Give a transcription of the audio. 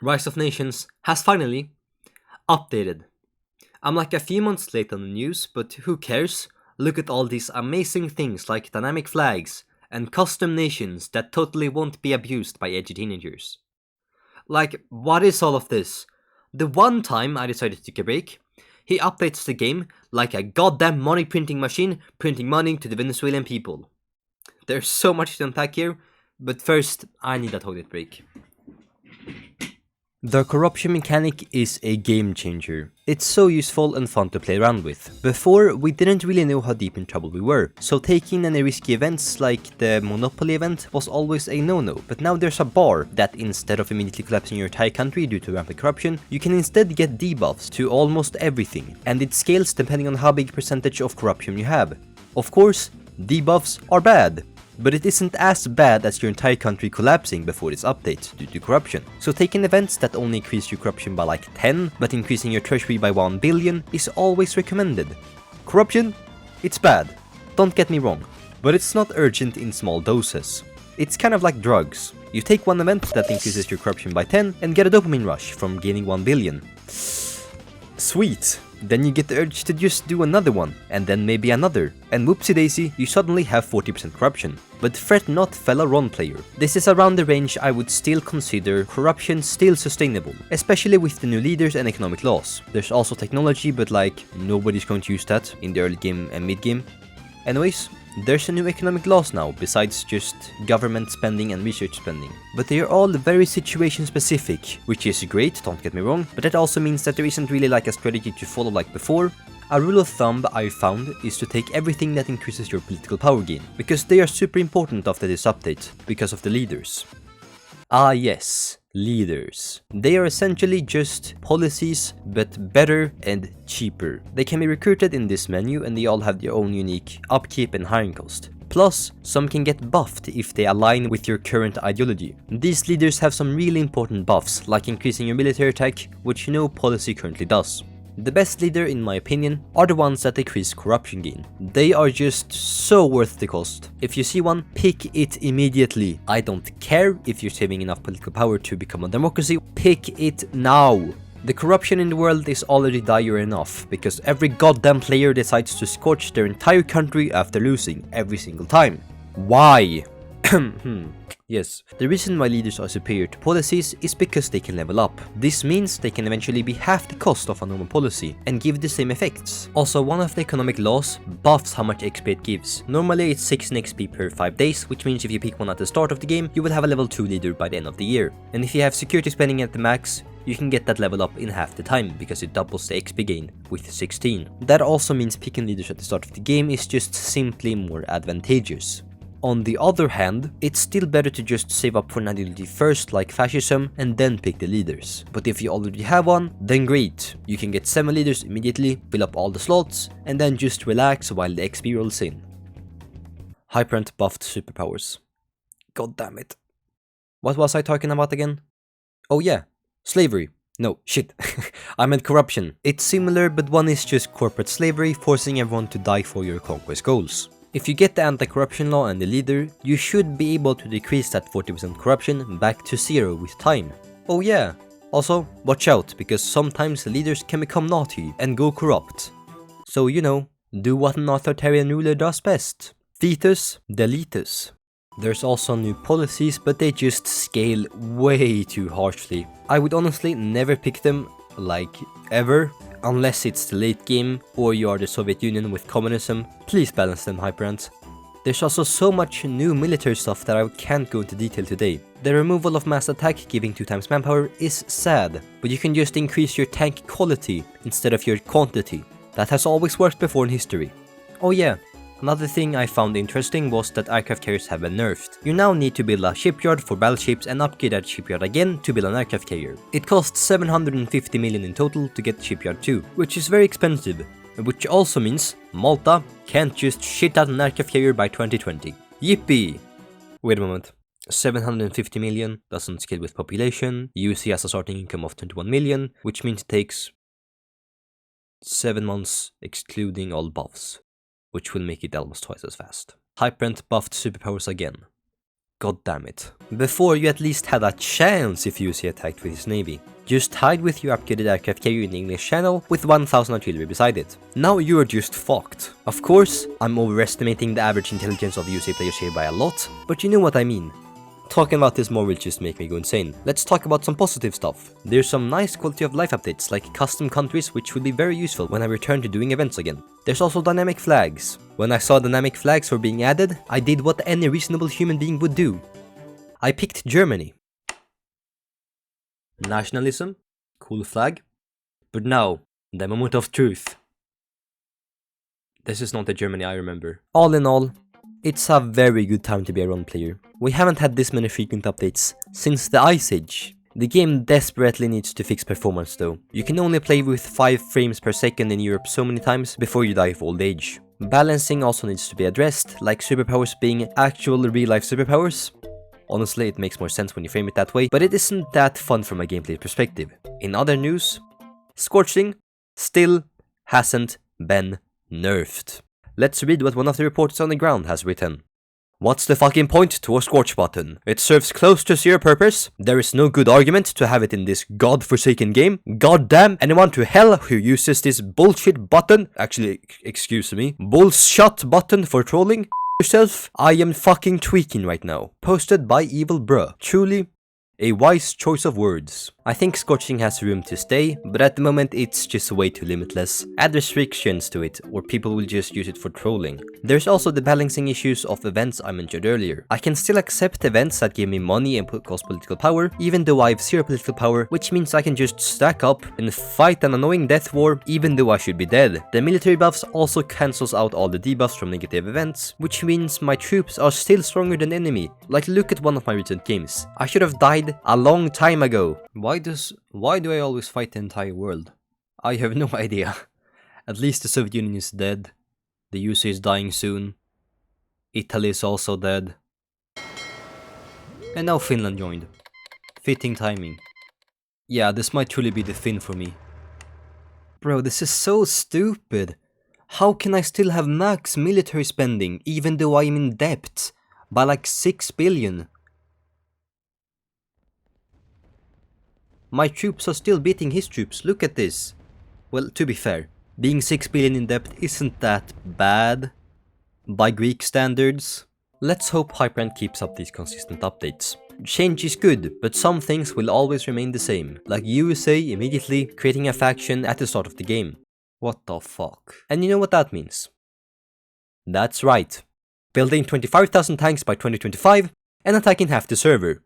Rise of Nations has finally updated. I'm like a few months late on the news, but who cares? Look at all these amazing things like dynamic flags and custom nations that totally won't be abused by edgy teenagers. Like, what is all of this? The one time I decided to take a break, he updates the game like a goddamn money printing machine, printing money to the Venezuelan people. There's so much to unpack here, but first, I need a toilet break. The corruption mechanic is a game changer. It's so useful and fun to play around with. Before, we didn't really know how deep in trouble we were, so taking any risky events like the Monopoly event was always a no-no. But now there's a bar that instead of immediately collapsing your entire country due to rampant corruption, you can instead get debuffs to almost everything, and it scales depending on how big percentage of corruption you have. Of course, debuffs are bad, but it isn't as bad as your entire country collapsing before this update due to corruption. So taking events that only increase your corruption by like 10, but increasing your treasury by 1 billion is always recommended. Corruption? It's bad, don't get me wrong, but it's not urgent in small doses. It's kind of like drugs. You take one event that increases your corruption by 10 and get a dopamine rush from gaining 1 billion. Sweet. Then you get the urge to just do another one, and then maybe another, and whoopsie daisy, you suddenly have 40% corruption. But fret not, fellow Ron player. This is around the range I would still consider corruption still sustainable, especially with the new leaders and economic laws. There's also technology, but like, nobody's going to use that in the early game and mid game. Anyways, there's a new economic laws now, besides just government spending and research spending. But they are all very situation specific, which is great, don't get me wrong, but that also means that there isn't really like a strategy to follow like before. A rule of thumb I found is to take everything that increases your political power gain, because they are super important after this update, because of the leaders. Ah yes, leaders. They are essentially just policies, but better and cheaper. They can be recruited in this menu and they all have their own unique upkeep and hiring cost. Plus, some can get buffed if they align with your current ideology. These leaders have some really important buffs, like increasing your military attack, which no policy currently does. The best leader, in my opinion, are the ones that decrease corruption gain. They are just so worth the cost. If you see one, pick it immediately. I don't care if you're saving enough political power to become a democracy, pick it now. The corruption in the world is already dire enough, because every goddamn player decides to scorch their entire country after losing every single time. Why? Yes, the reason why leaders are superior to policies is because they can level up. This means they can eventually be half the cost of a normal policy and give the same effects. Also, one of the economic laws buffs how much XP it gives. Normally it's 16 XP per 5 days, which means if you pick one at the start of the game, you will have a level 2 leader by the end of the year. And if you have security spending at the max, you can get that level up in half the time, because it doubles the XP gain with 16. That also means picking leaders at the start of the game is just simply more advantageous. On the other hand, it's still better to just save up for an ideology first, like fascism, and then pick the leaders. But if you already have one, then great. You can get 7 leaders immediately, fill up all the slots, and then just relax while the XP rolls in. Hyperant buffed superpowers. God damn it. What was I talking about again? Oh yeah, slavery. No, shit. I meant corruption. It's similar, but one is just corporate slavery, forcing everyone to die for your conquest goals. If you get the anti-corruption law and the leader, you should be able to decrease that 40% corruption back to 0 with time. Oh yeah, also watch out, because sometimes the leaders can become naughty and go corrupt. So you know, do what an authoritarian ruler does best. Fetus, deletus. There's also new policies, but they just scale way too harshly. I would honestly never pick them, like, ever. Unless it's the late game, or you are the Soviet Union with communism, please balance them, Hyperant. There's also so much new military stuff that I can't go into detail today. The removal of mass attack giving 2 times manpower is sad, but you can just increase your tank quality instead of your quantity. That has always worked before in history. Oh yeah, another thing I found interesting was that aircraft carriers have been nerfed. You now need to build a shipyard for battleships and upgrade that shipyard again to build an aircraft carrier. It costs 750 million in total to get shipyard 2, which is very expensive, which also means Malta can't just shit out an aircraft carrier by 2020. Yippee! Wait a moment. 750 million doesn't scale with population. UC has a starting income of 21 million, which means it takes 7 months excluding all buffs, which will make it almost twice as fast. Hyperant buffed superpowers again. God damn it. Before, you at least had a chance if USA attacked with his navy. Just hide with your upgraded aircraft carrier in the English Channel with 1000 artillery beside it. Now you're just fucked. Of course, I'm overestimating the average intelligence of USA players here by a lot, but you know what I mean. Talking about this more will just make me go insane. Let's talk about some positive stuff. There's some nice quality of life updates like custom countries, which will be very useful when I return to doing events again. There's also dynamic flags. When I saw dynamic flags were being added, I did what any reasonable human being would do. I picked Germany. Nationalism, cool flag. But now, the moment of truth. This is not the Germany I remember. All in all, it's a very good time to be a run player. We haven't had this many frequent updates since the Ice Age. The game desperately needs to fix performance though. You can only play with 5 frames per second in Europe so many times before you die of old age. Balancing also needs to be addressed, like superpowers being actual real-life superpowers. Honestly, it makes more sense when you frame it that way, but it isn't that fun from a gameplay perspective. In other news, Scorching still hasn't been nerfed. Let's read what one of the reporters on the ground has written. What's the fucking point to a Scorch button? It serves close to zero purpose. There is no good argument to have it in this godforsaken game. Goddamn anyone to hell who uses this bullshit button. Actually, excuse me. Bullshit button for trolling. Yourself. I am fucking tweaking right now. Posted by Evil Bruh. Truly a wise choice of words. I think Scorching has room to stay, but at the moment it's just way too limitless. Add restrictions to it, or people will just use it for trolling. There's also the balancing issues of events I mentioned earlier. I can still accept events that give me money and cause political power, even though I have zero political power, which means I can just stack up and fight an annoying death war, even though I should be dead. The military buffs also cancels out all the debuffs from negative events, which means my troops are still stronger than the enemy. Like look at one of my recent games. I should have died a long time ago. Why do I always fight the entire world? I have no idea. At least the Soviet Union is dead. The USA is dying soon. Italy is also dead. And now Finland joined. Fitting timing. Yeah, this might truly be the Finn for me. Bro, this is so stupid. How can I still have max military spending even though I am in debt? By like 6 billion. My troops are still beating his troops, look at this. Well, to be fair, being 6 billion in debt isn't that bad by Greek standards. Let's hope Hyperend keeps up these consistent updates. Change is good, but some things will always remain the same, like USA immediately creating a faction at the start of the game. What the fuck? And you know what that means? That's right. Building 25,000 tanks by 2025 and attacking half the server.